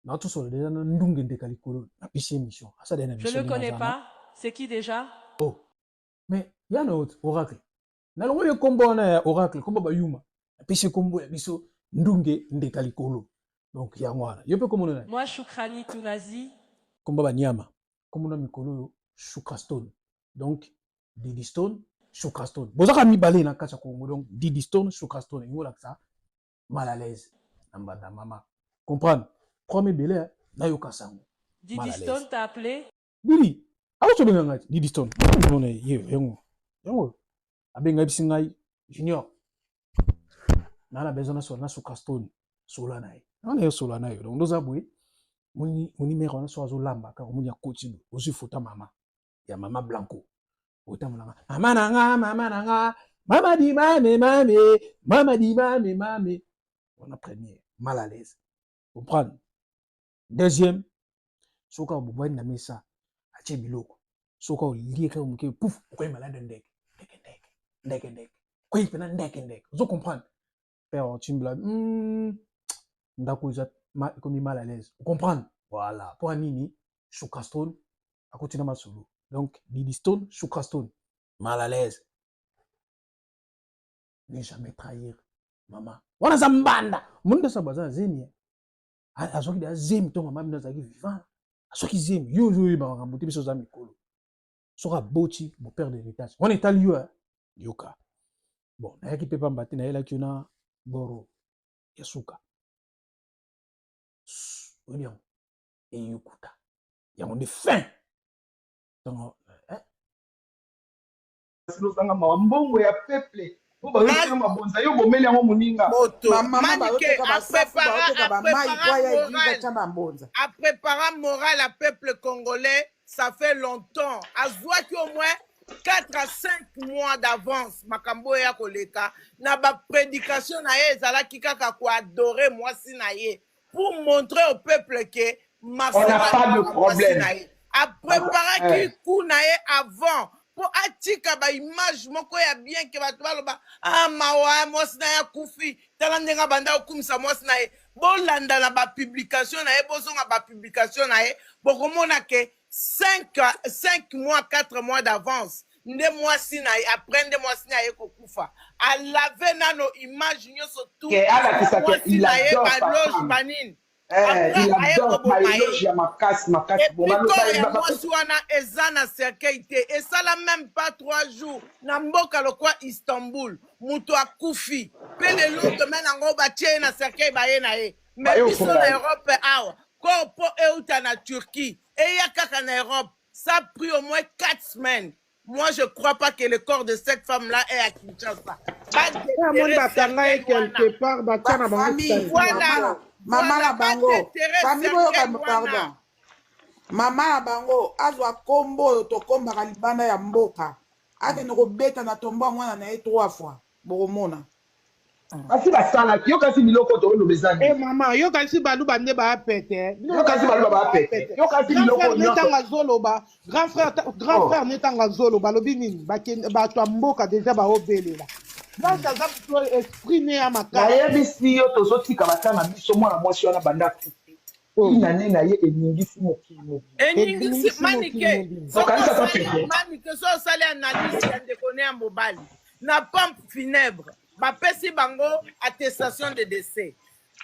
Na tout sur déjà ndunge de kalikolo na pisi émission. Ça dernière Je ne le connais pas. C'est qui déjà? Oh. Mais il y a un autre oracle. Na longo le combo na oracle combo ba yuma. Na pisi combo ya biso ndunge de kalikolo. Donc ya ngwana. Yo pe comme on Moi Shukrani Tunazi. Combo ba nyama. Comme on a mikolo Shukra Stone. Donc Didi Stone, Shukra Stone. Bozaka mi balé na kacha Congo donc Didi Stone, Shukra Stone. Yo la ça mal à l'aise. Nambada mama. Comprendre? Premier belé na yo kasango. Didi Stone t'a appelé? Didi. Ah tu veux ngati Didi Stone. Non yango. Abenga bisingai junior. Na besoin na Shukra Stone. Solana. On est solana. Donc nous aboué. Mon numéro na so azolamba ka mon ya coach ozu fota mama. Ya mama Blanco. Otamulanga. Mama nanga. Mama di mame. On a premier mal à l'aise. Comprendre? Deuxième, soka boboy na mesa ache biloko. Soka olieka umuke pouf, ko malade ndek. Ndek. Ko ipena ndek. Vous comprenez? Père Chimbla. Ndako za comme mal à l'aise. Vous comprenez? Voilà. Pour Anini, Shukra Stone à continuer ma solo. Donc Didi Stone, Shukra Stone, mal à l'aise. Ne jamais trahir maman. Wana zambanda. Monde sa baza zemi. Azoki da zemi to maman bina zaki vivant. Azoki zemi yo ba rambuti biso za mikolo. Soka boti mon père d'héritage. On est à lieu yoka. Bon, na yaki pepa mbati na yela kiona boro yasuka. Onion et yukuta. Ya on est fin. Donc Silo sanga mambongo ya peuple. A préparé moral à peuple congolais, ça fait longtemps. À qui au moins 4 à 5 mois d'avance, Makambo ya koleka, na ba prédication na ye zala kikaka ko adorer moi si na ye pour montrer au peuple que on n'a pas de problème. A préparé qui coup na ye avant. Pour atika ba image moko ya bien ke bato baloba mawa mosina ya kufi tala ndenga banda okumisa mosina ye bolanda na ba publication na ye bozonga ba publication na ye bokomona ke 5 mois 4 mois d'avance nde mwasi na ye après nde mwasi na ye kokufa alave nano image nyonso tout mwasi na ye baloge banini il adore maïloge ya makasi mwasi wana eza na cercueil te esala même pas 3 jours na mboka lokwa Istanbul mutu akufi pe le lendemain nango batie na cercueil baye na ye mais biso na Europe awa korpo euta na Turquie eya kaka na Europe ça a pris au moins 4 semaines. Moi, je ne crois pas que le corps de cette femme-là est à Kinshasa. Quelque part, voilà. Maman la bango, pardon. Maman la bango, azwa kombo to komba kalibanda ya mboka. Ate no beta na tomba mwana na 3 fois. Boromona. Asi basala, yo kasi biloko to no bezani. Eh maman, yo kasi balu bande ba pete. Yo kasi balu ba pete. Yo kasi biloko netanga zoloba. Grand frère netanga zoloba lobi nini? Ba to mboka déjà ba obelela. Là, ça va exprimer à ma carte. Naye bisi yo to sotika batana biso mwana mwasi wana banda. Inane na ye eningisi mokimo. Eningisi manike. Manike so sale analyse ya ndekone ya mobali. Na pompe funèbre, ba pesi bango attestation de décès.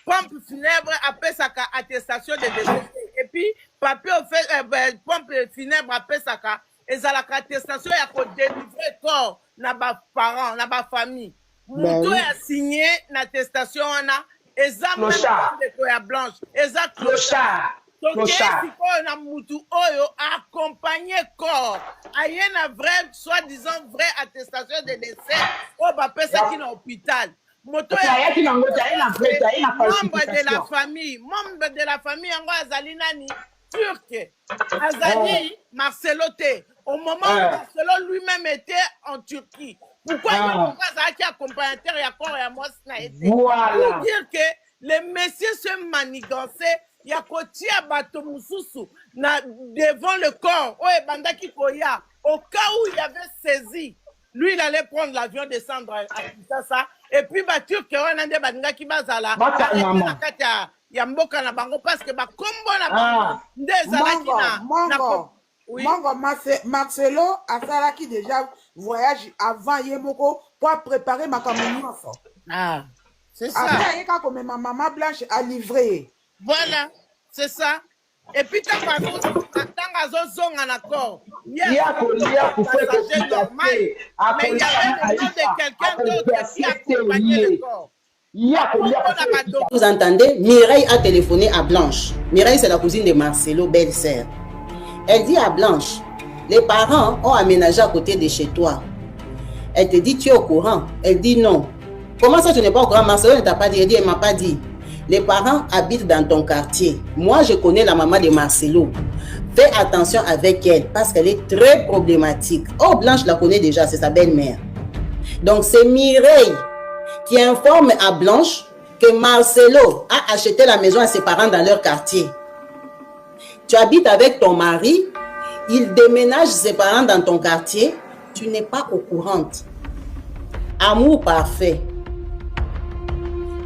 Pompe funèbre apesaka attestation de décès. Et puis papier au fait pompe funèbre apesaka ezalaka attestation ya ko délivrer corps na ba parents, na ba famille. Mutu a signé na attestation wana eza même de ya blanche, eza clochard. Clochard. Na mutu oyo accompagner corps. Aye na vrai soi-disant vrai attestation de décès o ba pesa ki na hôpital. Moto ya ki na ngota ina membre de la famille yango azali nani turc. Azali Marcelo te. Au moment où Marcelo lui-même était en Turquie. Pourquoi il y a un accompagnateur et un corps voilà. Pour dire que les messieurs se manigançaient, il y a un bateau devant le corps. Au cas où il avait saisi, lui il allait prendre l'avion, descendre à Kinshasa. Et puis, Turc, on a des qui bazala. ya mboka na bango parce que bakombo na bango nde ezalaki na oui. Mongo Marcelo asalaki déjà voyage avant Yemoko pour préparer ma communion. Ah, c'est ça. Après, quand ma maman Blanche a livré. Voilà, c'est ça. Et puis, tant que zonga na corps, il y a passager normal, mais il y avait le nom de quelqu'un d'autre qui accompagnait le corps. Vous entendez, Mireille a téléphoné à Blanche. Mireille, c'est la cousine de Marcelo, belle-sœur. Elle dit à Blanche, les parents ont aménagé à côté de chez toi. Elle te dit, tu es au courant? Elle dit non. Comment ça, tu n'es pas au courant? Marcelo ne t'a pas dit. Elle dit, elle ne m'a pas dit. Les parents habitent dans ton quartier. Moi, je connais la maman de Marcelo. Fais attention avec elle parce qu'elle est très problématique. Oh, Blanche la connaît déjà, c'est sa belle-mère. Donc, c'est Mireille qui informe à Blanche que Marcelo a acheté la maison à ses parents dans leur quartier. Tu habites avec ton mari, il déménage ses parents dans ton quartier, tu n'es pas au courant. Amour parfait.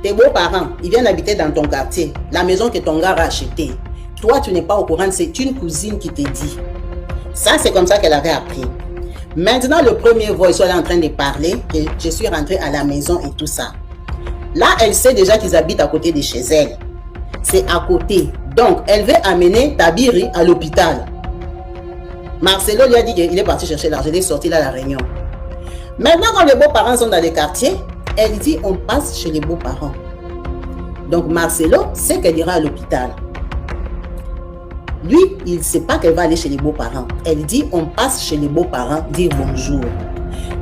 Tes beaux-parents, ils viennent habiter dans ton quartier, la maison que ton gars a achetée. Toi, tu n'es pas au courant, c'est une cousine qui te dit. Ça, c'est comme ça qu'elle avait appris. Maintenant, le premier voice, elle est en train de parler, que je suis rentrée à la maison et tout ça. Là, elle sait déjà qu'ils habitent à côté de chez elle. C'est à côté. Donc, elle veut amener Tabiri à l'hôpital. Marcelo lui a dit qu'il est parti chercher l'argent, il est sorti là à la réunion. Maintenant, quand les beaux-parents sont dans les quartiers, elle dit on passe chez les beaux-parents. Donc, Marcelo sait qu'elle ira à l'hôpital. Lui, il ne sait pas qu'elle va aller chez les beaux-parents. Elle dit on passe chez les beaux-parents, dire bonjour.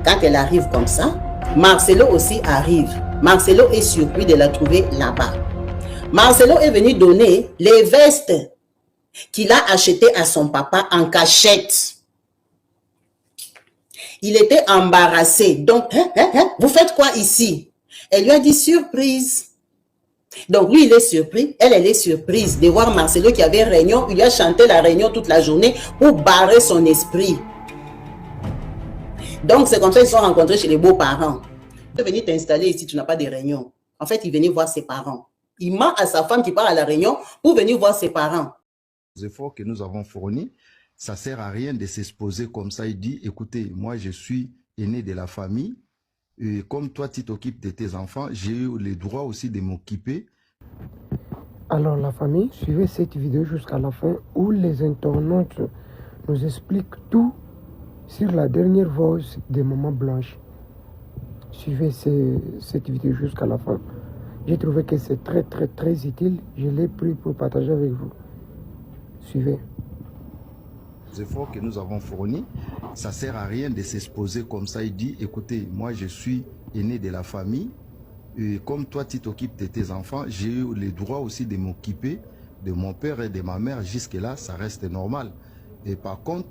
Quand elle arrive comme ça, Marcelo aussi arrive. Marcelo est surpris de la trouver là-bas. Marcelo est venu donner les vestes qu'il a achetées à son papa en cachette. Il était embarrassé. Donc, vous faites quoi ici? Elle lui a dit surprise. Donc, lui, il est surpris. Elle est surprise de voir Marcelo qui avait réunion. Il lui a chanté la réunion toute la journée pour barrer son esprit. Donc, c'est comme ça qu'ils se sont rencontrés chez les beaux-parents. Tu es venu t'installer ici, tu n'as pas de réunion. En fait, il venait voir ses parents. Il ment à sa femme qui part à la réunion pour venir voir ses parents. Les efforts que nous avons fournis, ça ne sert à rien de s'exposer comme ça. Il dit, écoutez, moi je suis aîné de la famille. Et comme toi, tu t'occupes de tes enfants, j'ai eu le droit aussi de m'occuper. Alors la famille, suivez cette vidéo jusqu'à la fin où les internautes nous expliquent tout sur la dernière voice de Maman Blanche. Suivez cette vidéo jusqu'à la fin. J'ai trouvé que c'est très utile. Je l'ai pris pour partager avec vous. Suivez. Les efforts que nous avons fournis, ça ne sert à rien de s'exposer comme ça. Il dit, écoutez, moi je suis aîné de la famille. Et comme toi, tu t'occupes de tes enfants, j'ai eu le droit aussi de m'occuper de mon père et de ma mère. Jusque-là, ça reste normal. Et par contre,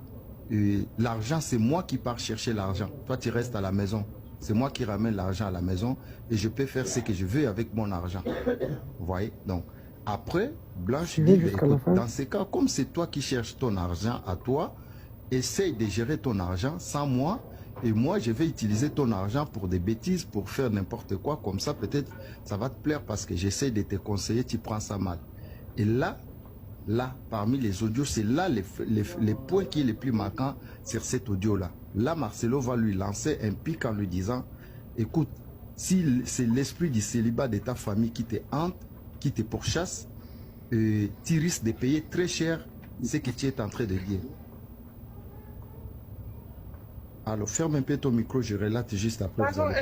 l'argent, c'est moi qui pars chercher l'argent. Toi, tu restes à la maison. C'est moi qui ramène l'argent à la maison et je peux faire ce que je veux avec mon argent. Vous voyez? Donc, après, Blanche dit, écoute, dans ces cas, comme c'est toi qui cherches ton argent à toi, essaye de gérer ton argent sans moi. Et moi, je vais utiliser ton argent pour des bêtises, pour faire n'importe quoi. Comme ça, peut-être, ça va te plaire parce que j'essaie de te conseiller, tu prends ça mal. Et là, parmi les audios, c'est là les points qui est le plus marquant sur cet audio-là. Là, Marcelo va lui lancer un pic en lui disant, écoute, si c'est l'esprit du célibat de ta famille qui te hante, qui te pourchasse, tu risques de payer très cher ce que tu es en train de dire. Alors, ferme un peu ton micro, je relate juste après. Pardon,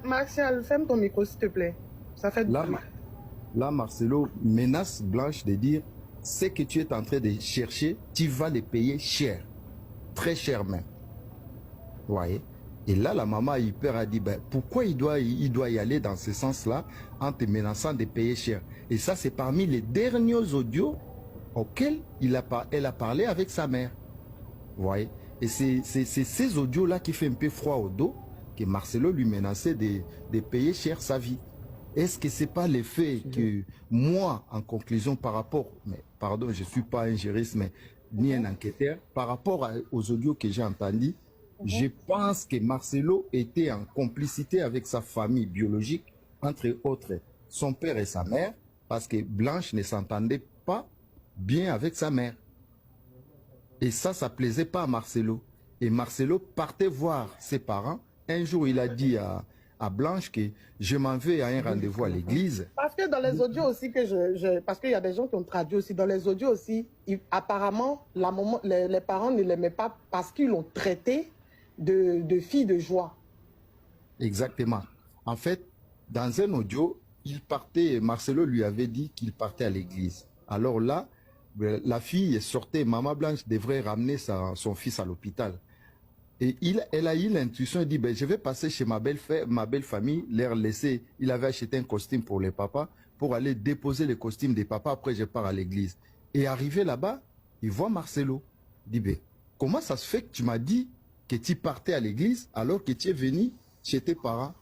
Martial, ferme ton micro, s'il te plaît. Ça fait là, Marcelo menace Blanche de dire, ce que tu es en train de chercher, tu vas les payer cher. Très cher même. Vous voyez? Et là, la maman hyper a dit, ben, pourquoi il doit y aller dans ce sens-là en te menaçant de payer cher? Et ça, c'est parmi les derniers audios auxquels elle a parlé avec sa mère. Vous voyez? Et c'est ces audios-là qui fait un peu froid au dos que Marcelo lui menaçait de payer cher sa vie. Est-ce que ce n'est pas le fait que moi, en conclusion, par rapport, mais pardon, je ne suis pas un juriste, mais ni un enquêteur, par rapport aux audios que j'ai entendus, je pense que Marcelo était en complicité avec sa famille biologique, entre autres son père et sa mère, parce que Blanche ne s'entendait pas bien avec sa mère. Et ça plaisait pas à Marcelo. Et Marcelo partait voir ses parents. Un jour, il a dit à Blanche que je m'en vais à un rendez-vous à l'église. Parce que dans les audios aussi parce qu'il y a des gens qui ont traduit aussi, dans les audios aussi, apparemment, les parents ne l'aimaient pas parce qu'ils l'ont traité de fille de joie. Exactement. En fait, dans un audio, Marcelo lui avait dit qu'il partait à l'église. Alors là, la fille sortait, Maman Blanche devrait ramener son fils à l'hôpital. Et elle a eu l'intuition, elle dit, je vais passer chez ma belle famille, leur laisser. Il avait acheté un costume pour les papas, pour aller déposer le costume des papas, après je pars à l'église. Et arrivé là-bas, il voit Marcelo. Il dit, comment ça se fait que tu m'as dit que tu partais à l'église alors que tu es venu chez tes parents?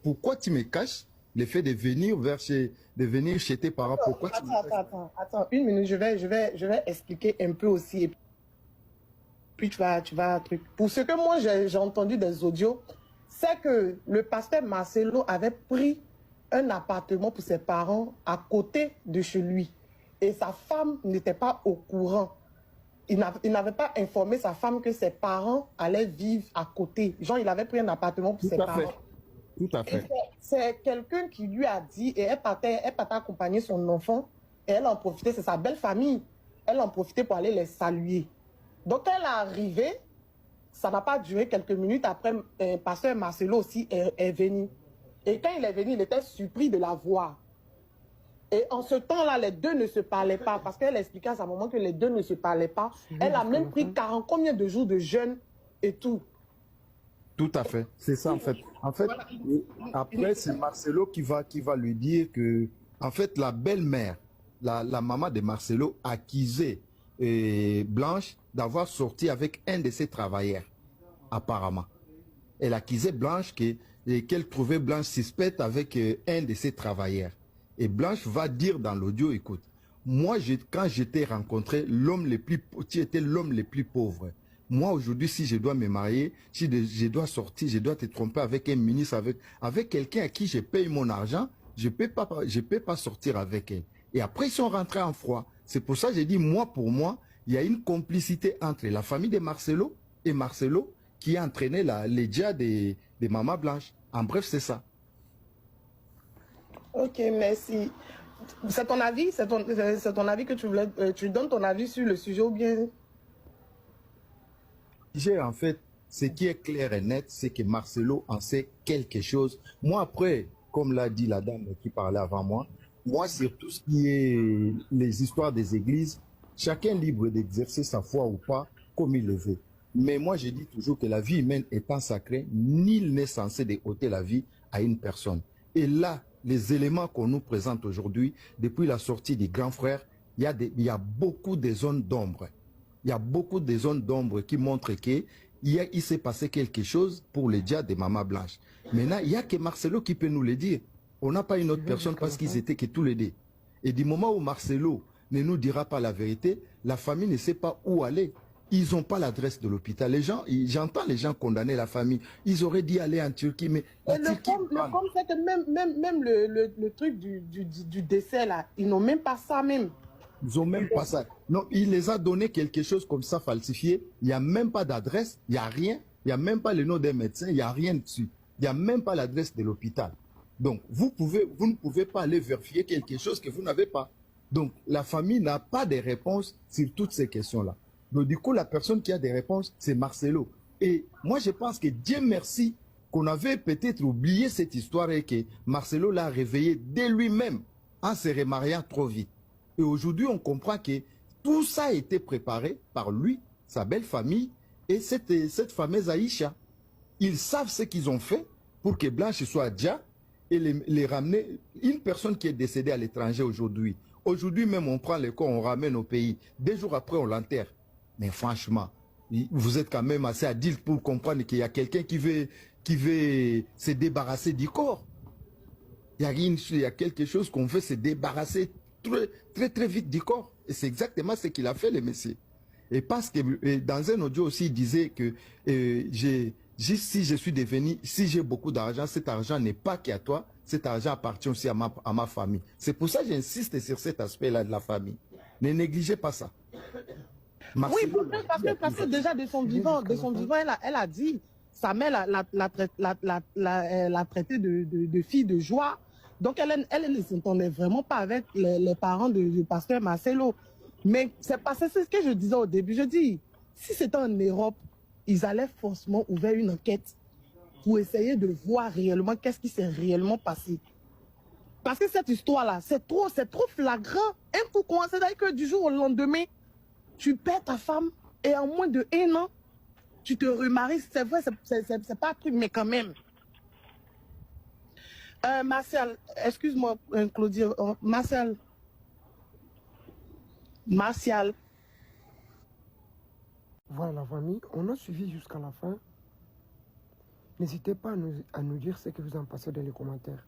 Pourquoi tu me caches le fait de venir chez tes parents? Pourquoi Attends, une minute, je vais expliquer un peu aussi. Et puis tu vas truc. Pour ce que moi j'ai entendu des audios, c'est que le pasteur Marcelo avait pris un appartement pour ses parents à côté de chez lui. Et sa femme n'était pas au courant. Il n'avait pas informé sa femme que ses parents allaient vivre à côté. Genre, il avait pris un appartement pour ses parents. Tout à fait. C'est quelqu'un qui lui a dit, et elle partait accompagner son enfant, et elle en profitait, c'est sa belle famille. Elle en profitait pour aller les saluer. Donc, elle est arrivée, ça n'a pas duré quelques minutes après, pasteur Marcelo aussi est venu. Et quand il est venu, il était surpris de la voir. Et en ce temps-là, les deux ne se parlaient pas, parce qu'elle expliquait à sa maman que les deux ne se parlaient pas. Elle a même pris combien de jours de jeûne et tout. Tout à fait, c'est ça en fait. En fait, après c'est Marcelo qui va lui dire que, en fait, la belle-mère, la maman de Marcelo accusait Blanche d'avoir sorti avec un de ses travailleurs, apparemment. Elle accusait Blanche qu'elle trouvait Blanche suspecte avec un de ses travailleurs. Et Blanche va dire dans l'audio, écoute, moi, quand je t'ai rencontré, tu étais l'homme le plus pauvre. Moi, aujourd'hui, si je dois me marier, si je dois sortir, je dois te tromper avec un ministre, avec quelqu'un à qui je paye mon argent, je peux pas sortir avec elle. Et après, ils sont rentrés en froid. C'est pour ça que j'ai dit, pour moi, il y a une complicité entre la famille de Marcelo et Marcelo qui a entraîné les djihad des Maman Blanche. En bref, c'est ça. Ok, merci. C'est ton avis? C'est ton avis que tu donnes ton avis sur le sujet ou bien? En fait, ce qui est clair et net, c'est que Marcelo en sait quelque chose. Moi, après, comme l'a dit la dame qui parlait avant moi, sur tout ce qui est les histoires des églises, chacun est libre d'exercer sa foi ou pas, comme il le veut. Mais moi, je dis toujours que la vie humaine étant sacrée, nul n'est censé ôter la vie à une personne. Et là, les éléments qu'on nous présente aujourd'hui, depuis la sortie des grands frères, il y a beaucoup de zones d'ombre. Il y a beaucoup de zones d'ombre qui montrent qu'il s'est passé quelque chose pour les djihad de Maman Blanche. Maintenant, il n'y a que Marcelo qui peut nous le dire. On n'a pas une autre personne parce qu'ils étaient que tous les deux. Et du moment où Marcelo ne nous dira pas la vérité, la famille ne sait pas où aller. Ils n'ont pas l'adresse de l'hôpital. Les gens, j'entends les gens condamner la famille. Ils auraient dit aller en Turquie, mais le problème, c'est que même le truc du décès, là, ils n'ont même pas ça même. Ils n'ont même pas ça. Non, il les a donné quelque chose comme ça falsifié. Il n'y a même pas d'adresse, il n'y a rien. Il n'y a même pas le nom d'un médecin, il n'y a rien dessus. Il n'y a même pas l'adresse de l'hôpital. Donc, vous ne pouvez pas aller vérifier quelque chose que vous n'avez pas. Donc, la famille n'a pas de réponse sur toutes ces questions-là. Donc, du coup, la personne qui a des réponses, c'est Marcelo. Et moi, je pense que Dieu merci qu'on avait peut-être oublié cette histoire et que Marcelo l'a réveillé dès lui-même en se remariant trop vite. Et aujourd'hui, on comprend que tout ça a été préparé par lui, sa belle famille et cette fameuse Aïcha. Ils savent ce qu'ils ont fait pour que Blanche soit déjà et les ramener. Une personne qui est décédée à l'étranger aujourd'hui. Aujourd'hui même, on prend le corps, on ramène au pays. 2 jours après, on l'enterre. Mais franchement, vous êtes quand même assez adulte pour comprendre qu'il y a quelqu'un qui veut se débarrasser du corps. Il y a quelque chose qu'on veut se débarrasser très vite du corps. Et c'est exactement ce qu'il a fait, le monsieur. Et parce que dans un audio aussi, il disait que si je suis devenu, si j'ai beaucoup d'argent, cet argent n'est pas qu'à toi, cet argent appartient aussi à ma famille. C'est pour ça que j'insiste sur cet aspect-là de la famille. Ne négligez pas ça. Marcelo, oui, parce que déjà de son vivant, elle a dit, sa mère l'a traité de fille de joie. Donc elle ne s'entendait vraiment pas avec les parents du pasteur Marcelo. Mais c'est ce que je disais au début. Je dis, si c'était en Europe, ils allaient forcément ouvrir une enquête pour essayer de voir réellement qu'est-ce qui s'est réellement passé. Parce que cette histoire-là, c'est trop flagrant. Un coup, c'est-à-dire que du jour au lendemain, tu perds ta femme et en moins de 1 an, tu te remaries. C'est vrai, c'est pas un truc, mais quand même. Martial, excuse-moi, Claudie, Martial. Voilà la famille, on a suivi jusqu'à la fin. N'hésitez pas à nous dire ce que vous en pensez dans les commentaires.